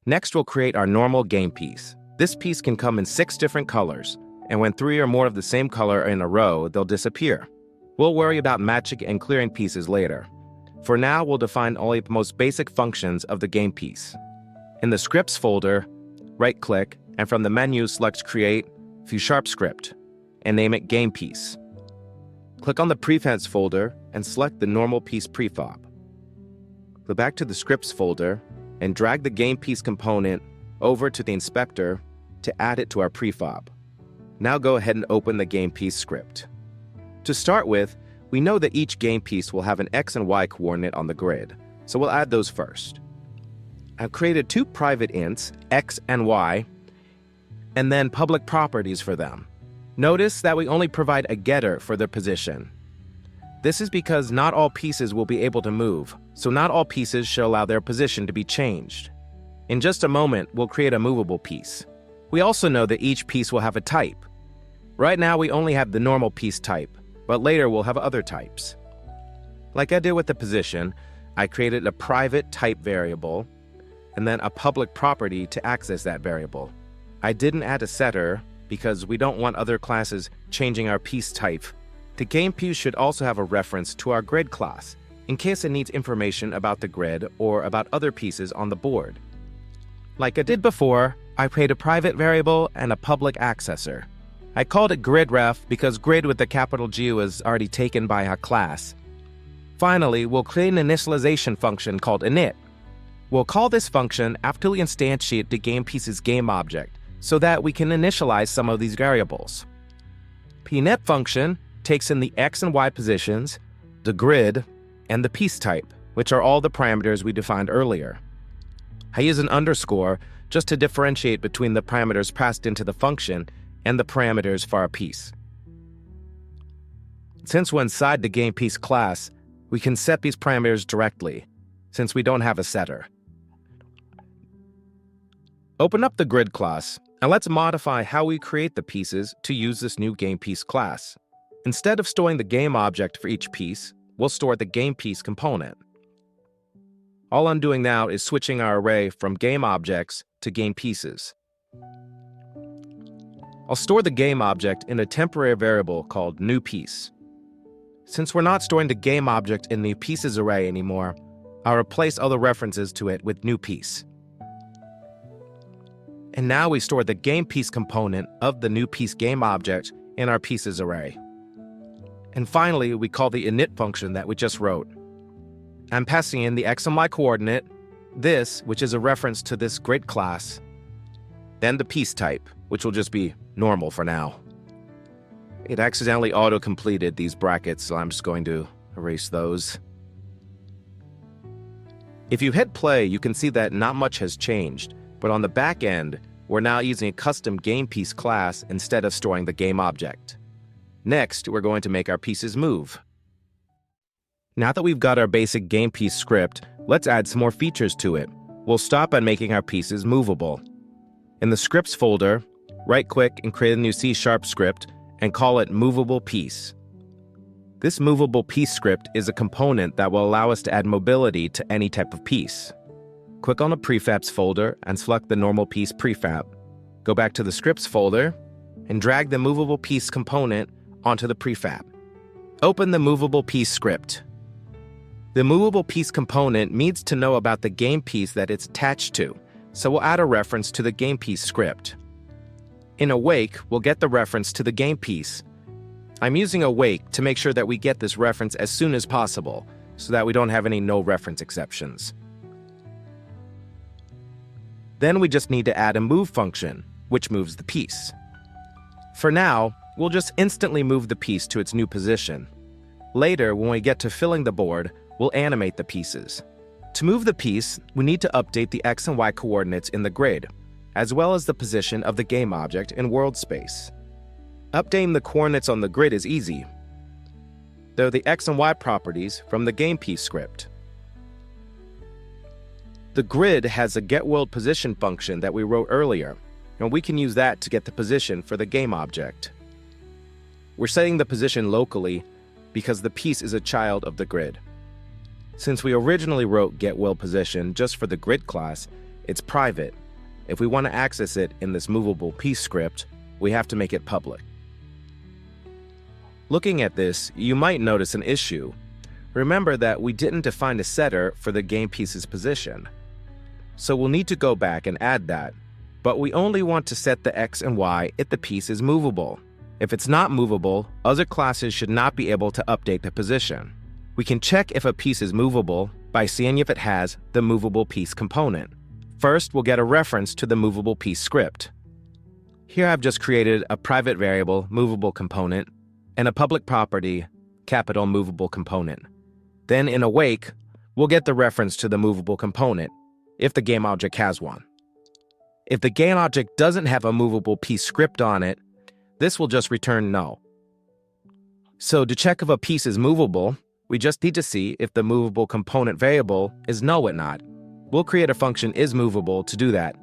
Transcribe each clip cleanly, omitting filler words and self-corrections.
Next, we'll create our normal game piece. This piece can come in 6 different colors, and when 3 or more of the same color are in a row, they'll disappear. We'll worry about matching and clearing pieces later. For now, we'll define only the most basic functions of the game piece. In the Scripts folder, right-click, and from the menu, select Create, C# Script, and name it Game Piece. Click on the Prefabs folder and select the Normal Piece Prefab. Go back to the Scripts folder and drag the Game Piece component over to the inspector to add it to our prefab. Now go ahead and open the Game Piece script. To start with, we know that each game piece will have an X and Y coordinate on the grid, so we'll add those first. I've created 2 private ints, X and Y, and then public properties for them. Notice that we only provide a getter for their position. This is because not all pieces will be able to move, so not all pieces should allow their position to be changed. In just a moment, we'll create a movable piece. We also know that each piece will have a type. Right now, we only have the normal piece type, but later we'll have other types. Like I did with the position, I created a private type variable, and then a public property to access that variable. I didn't add a setter because we don't want other classes changing our piece type. The game piece should also have a reference to our grid class, in case it needs information about the grid or about other pieces on the board. Like I did before, I create a private variable and a public accessor. I called it gridref because grid with the capital G was already taken by our class. Finally, we'll create an initialization function called init. We'll call this function after we instantiate the game piece's game object so that we can initialize some of these variables. Pinit function takes in the X and Y positions, the grid, and the piece type, which are all the parameters we defined earlier. I use an underscore just to differentiate between the parameters passed into the function and the parameters for our piece. Since we're inside the game piece class, we can set these parameters directly, since we don't have a setter. Open up the grid class, and let's modify how we create the pieces to use this new game piece class. Instead of storing the game object for each piece, we'll store the game piece component. All I'm doing now is switching our array from game objects to game pieces. I'll store the game object in a temporary variable called newPiece. Since we're not storing the game object in the pieces array anymore, I'll replace all the references to it with newPiece. And now we store the game piece component of the newPiece game object in our pieces array. And finally, we call the init function that we just wrote. I'm passing in the X and Y coordinate, this, which is a reference to this grid class, then the piece type, which will just be normal for now. It accidentally auto-completed these brackets, so I'm just going to erase those. If you hit play, you can see that not much has changed, but on the back end, we're now using a custom game piece class instead of storing the game object. Next, we're going to make our pieces move. Now that we've got our basic game piece script, let's add some more features to it. We'll stop at making our pieces movable. In the Scripts folder, right-click and create a new C# script and call it Movable Piece. This Movable Piece script is a component that will allow us to add mobility to any type of piece. Click on the Prefabs folder and select the Normal Piece Prefab. Go back to the Scripts folder and drag the Movable Piece component onto the prefab. Open the Movable Piece script. The Movable Piece component needs to know about the game piece that it's attached to, so we'll add a reference to the game piece script. In awake, we'll get the reference to the game piece. I'm using awake to make sure that we get this reference as soon as possible, so that we don't have any no reference exceptions. Then we just need to add a move function, which moves the piece. For now, we'll just instantly move the piece to its new position. Later, when we get to filling the board, we'll animate the pieces. To move the piece, we need to update the X and Y coordinates in the grid, as well as the position of the game object in world space. Updating the coordinates on the grid is easy. They're the X and Y properties from the game piece script. The grid has a getWorldPosition function that we wrote earlier, and we can use that to get the position for the game object. We're setting the position locally because the piece is a child of the grid. Since we originally wrote getWorldPosition just for the grid class, It's private. If we want to access it in this movable piece script, we have to make it public. Looking at this, you might notice an issue. Remember that we didn't define a setter for the game piece's position. So we'll need to go back and add that. But we only want to set the X and Y if the piece is movable. If it's not movable, other classes should not be able to update the position. We can check if a piece is movable by seeing if it has the movable piece component. First, we'll get a reference to the movable piece script. Here I've just created a private variable movable component and a public property capital movable component. Then in awake, we'll get the reference to the movable component if the game object has one. If the game object doesn't have a movable piece script on it, this will just return no. So to check if a piece is movable, we just need to see if the movable component variable is no or not. We'll create a function isMovable to do that.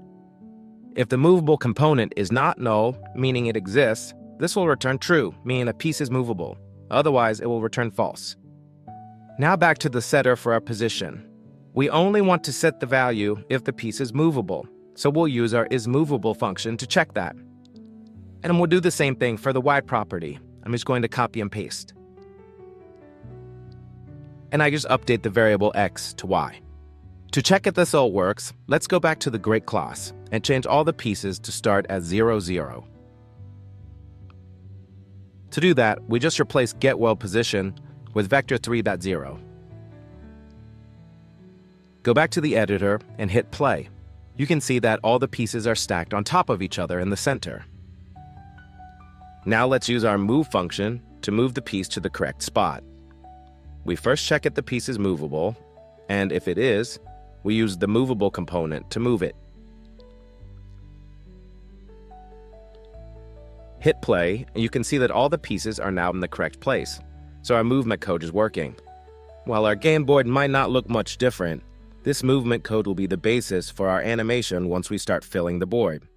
If the movable component is not null, meaning it exists, this will return true, meaning a piece is movable. Otherwise, it will return false. Now back to the setter for our position. We only want to set the value if the piece is movable, so we'll use our isMovable function to check that. And we'll do the same thing for the Y property. I'm just going to copy and paste. And I just update the variable X to Y. To check if this all works, let's go back to the Great class and change all the pieces to start at 0, 0. To do that, we just replace getWorldPosition with vector3.0. Go back to the editor and hit play. You can see that all the pieces are stacked on top of each other in the center. Now let's use our move function to move the piece to the correct spot. We first check if the piece is movable, and if it is, we use the movable component to move it. Hit play, and you can see that all the pieces are now in the correct place, so our movement code is working. While our game board might not look much different, this movement code will be the basis for our animation once we start filling the board.